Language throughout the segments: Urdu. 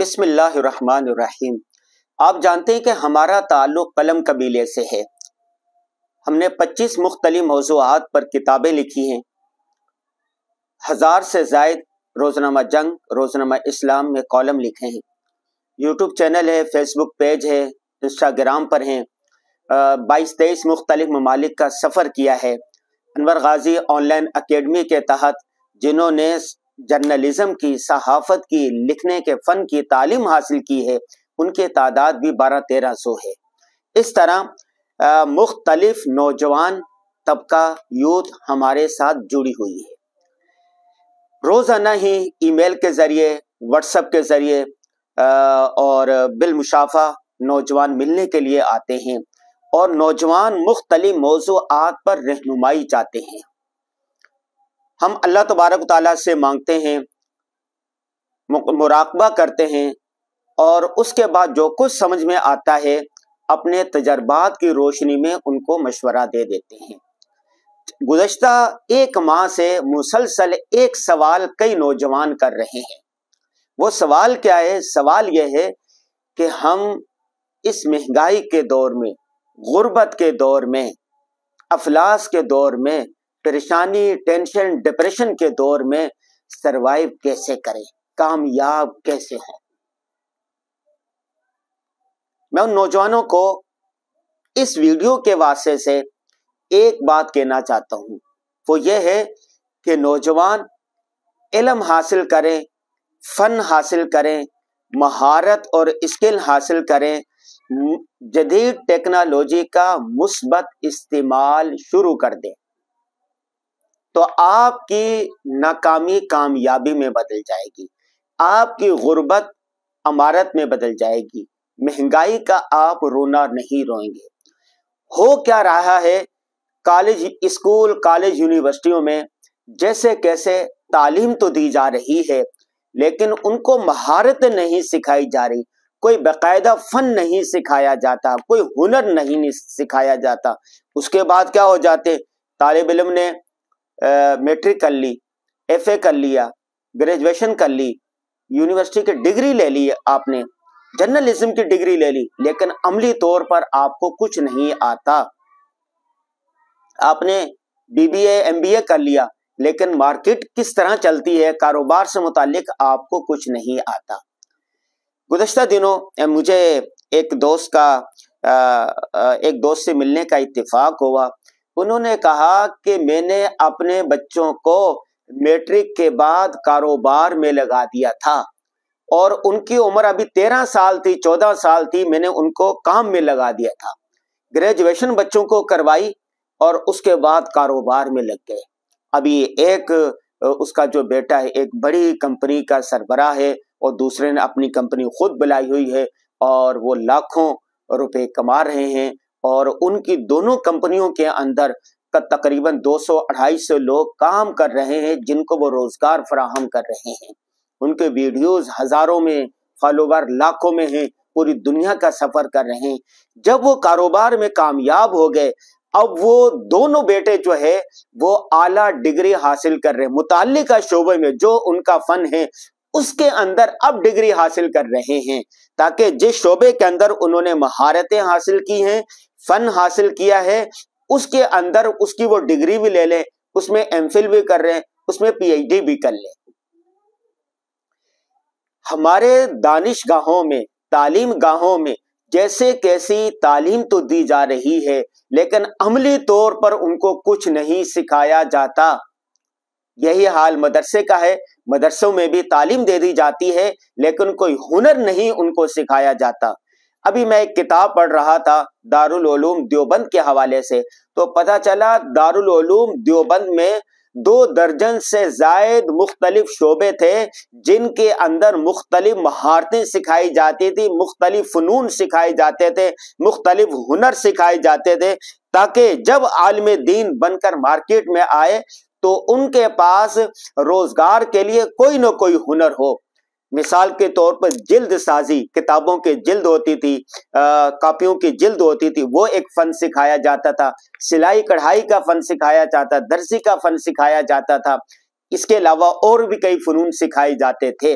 بسم اللہ الرحمن الرحیم۔ آپ جانتے ہیں کہ ہمارا تعلق قلم قبیلے سے ہے۔ ہم نے 25 مختلف موضوعات پر کتابیں لکھی ہیں، 1000 سے زائد روزنامہ جنگ، روزنامہ اسلام میں کالم لکھے ہیں، یوٹیوب چینل ہے، فیس بک پیج ہے، انسٹاگرام پر ہیں، 22-23 مختلف ممالک کا سفر کیا ہے۔ انور غازی آن لائن اکیڈمی کے تحت جنہوں نے جرنلزم کی، صحافت کی، لکھنے کے فن کی تعلیم حاصل کی ہے، ان کی تعداد بھی 1200-1300 ہے۔ اس طرح مختلف نوجوان طبقہ یوتھ ہمارے ساتھ جڑی ہوئی ہے۔ روزانہ ہی ای میل کے ذریعے، واٹس ایپ کے ذریعے اور بالمشافہ نوجوان ملنے کے لیے آتے ہیں اور نوجوان مختلف موضوعات پر رہنمائی چاہتے ہیں۔ ہم اللہ تبارک و تعالیٰ سے مانگتے ہیں، مراقبہ کرتے ہیں اور اس کے بعد جو کچھ سمجھ میں آتا ہے اپنے تجربات کی روشنی میں ان کو مشورہ دے دیتے ہیں۔ گزشتہ 1 ماہ سے مسلسل ایک سوال کئی نوجوان کر رہے ہیں۔ وہ سوال کیا ہے؟ سوال یہ ہے کہ ہم اس مہنگائی کے دور میں، غربت کے دور میں، افلاس کے دور میں، پریشانی، ٹینشن، ڈپریشن کے دور میں سروائیو کیسے کریں، کامیاب کیسے ہوں۔ میں ان نوجوانوں کو اس ویڈیو کے واسطے سے ایک بات کہنا چاہتا ہوں، وہ یہ ہے کہ نوجوان علم حاصل کریں، فن حاصل کریں، مہارت اور اسکل حاصل کریں، جدید ٹیکنالوجی کا مثبت استعمال شروع کر دیں، تو آپ کی ناکامی کامیابی میں بدل جائے گی، آپ کی غربت امارت میں بدل جائے گی، مہنگائی کا آپ رونا نہیں روئیں گے۔ ہو کیا رہا ہے کالج، اسکول، کالج، یونیورسٹیوں میں جیسے کیسے تعلیم تو دی جا رہی ہے لیکن ان کو مہارت نہیں سکھائی جا رہی، کوئی باقاعدہ فن نہیں سکھایا جاتا، کوئی ہنر نہیں سکھایا جاتا۔ اس کے بعد کیا ہو جاتے؟ طالب علم نے میٹرک کر لی، ایف اے کر لیا، گریجویشن کر لی، یونیورسٹی کی ڈگری لے لی، آپ نے جرنلزم کی ڈگری لے لی، لیکن عملی طور پر آپ کو کچھ نہیں آتا۔ آپ نے B B A, M B A کر لیا، لیکن مارکیٹ کس طرح چلتی ہے، کاروبار سے متعلق آپ کو کچھ نہیں آتا۔ گزشتہ دنوں مجھے ایک دوست سے ملنے کا اتفاق ہوا۔ انہوں نے کہا کہ میں نے اپنے بچوں کو میٹرک کے بعد کاروبار میں لگا دیا تھا اور ان کی عمر ابھی 13 سال تھی، 14 سال تھی، میں نے ان کو کام میں لگا دیا تھا۔ گریجویشن بچوں کو کروائی اور اس کے بعد کاروبار میں لگ گئے۔ ابھی ایک اس کا جو بیٹا ہے ایک بڑی کمپنی کا سربراہ ہے اور دوسرے نے اپنی کمپنی خود بلائی ہوئی ہے اور وہ لاکھوں روپے کما رہے ہیں، اور ان کی دونوں کمپنیوں کے اندر تقریباً 200-250 لوگ کام کر رہے ہیں جن کو وہ روزگار فراہم کر رہے ہیں۔ ان کے ویڈیوز ہزاروں میں، فالوور لاکھوں میں ہیں، پوری دنیا کا سفر کر رہے ہیں۔ جب وہ کاروبار میں کامیاب ہو گئے، اب وہ دونوں بیٹے جو ہے وہ اعلیٰ ڈگری حاصل کر رہے ہیں، متعلقہ شعبے میں جو ان کا فن ہے اس کے اندر اب ڈگری حاصل کر رہے ہیں، تاکہ جس شعبے کے اندر انہوں نے مہارتیں حاصل کی ہیں، فن حاصل کیا ہے، اس کے اندر اس کی وہ ڈگری بھی لے لیں، اس میں ایم فل بھی کر رہے ہیں، اس میں پی ایچ ڈی بھی کر لیں۔ ہمارے دانش گاہوں میں، تعلیم گاہوں میں جیسے کیسی تعلیم تو دی جا رہی ہے لیکن عملی طور پر ان کو کچھ نہیں سکھایا جاتا۔ یہی حال مدرسے کا ہے، مدرسوں میں بھی تعلیم دے دی جاتی ہے لیکن کوئی ہنر نہیں ان کو سکھایا جاتا۔ ابھی میں ایک کتاب پڑھ رہا تھا دارالعلوم دیوبند کے حوالے سے، تو پتہ چلا دارالعلوم دیوبند میں 2 درجن سے زائد مختلف شعبے تھے جن کے اندر مختلف مہارتیں سکھائی جاتی تھی، مختلف فنون سکھائے جاتے تھے، مختلف ہنر سکھائے جاتے تھے، تاکہ جب عالم دین بن کر مارکیٹ میں آئے تو ان کے پاس روزگار کے لیے کوئی نہ کوئی ہنر ہو۔ مثال کے طور پر جلد سازی، کتابوں کی جلد ہوتی تھی، کاپیوں کی جلد ہوتی تھی، وہ ایک فن سکھایا جاتا تھا، سلائی کڑھائی کا فن سکھایا جاتا، درزی کا فن سکھایا جاتا تھا، اس کے علاوہ اور بھی کئی فنون سکھائے جاتے تھے۔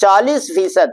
40%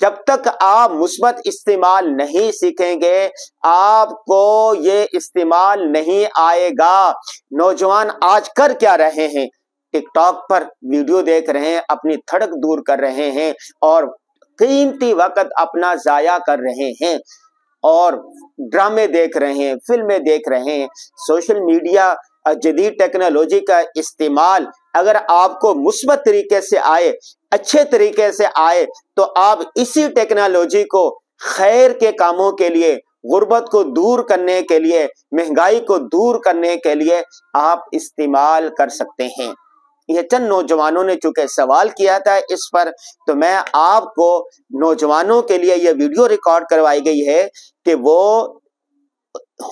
جب تک آپ مثبت استعمال نہیں سیکھیں گے آپ کو یہ استعمال نہیں آئے گا۔ نوجوان آج کر کیا رہے ہیں؟ ٹک ٹاک پر ویڈیو دیکھ رہے ہیں، اپنی تھڑک دور کر رہے ہیں اور قیمتی وقت اپنا ضائع کر رہے ہیں، اور ڈرامے دیکھ رہے ہیں، فلمیں دیکھ رہے ہیں۔ سوشل میڈیا، جدید ٹیکنالوجی کا استعمال اگر آپ کو مثبت طریقے سے آئے، اچھے طریقے سے آئے، تو آپ اسی ٹیکنالوجی کو خیر کے کاموں کے لیے، غربت کو دور کرنے کے لیے، مہنگائی کو دور کرنے کے لیے آپ استعمال کر سکتے ہیں۔ یہ چند نوجوانوں نے چونکہ سوال کیا تھا اس پر، تو میں آپ کو نوجوانوں کے لیے یہ ویڈیو ریکارڈ کروائی گئی ہے کہ وہ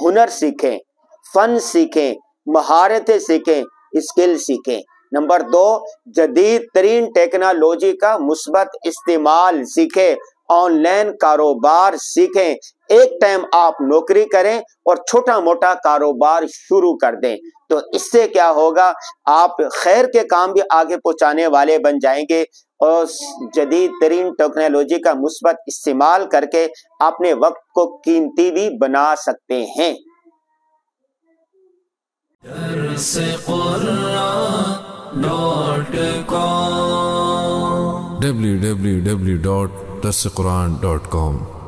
ہنر سیکھیں، فن سیکھیں، مہارتیں سیکھیں، اسکل سیکھیں۔ نمبر 2، جدید ترین ٹیکنالوجی کا مثبت استعمال سیکھیں، آن لائن کاروبار سیکھیں۔ ایک ٹائم آپ نوکری کریں اور چھوٹا موٹا کاروبار شروع کر دیں، تو اس سے کیا ہوگا، آپ خیر کے کام بھی آگے پہنچانے والے بن جائیں گے اور جدید ترین ٹیکنالوجی کا مثبت استعمال کر کے اپنے وقت کو قیمتی بھی بنا سکتے ہیں۔ www.darsequran.com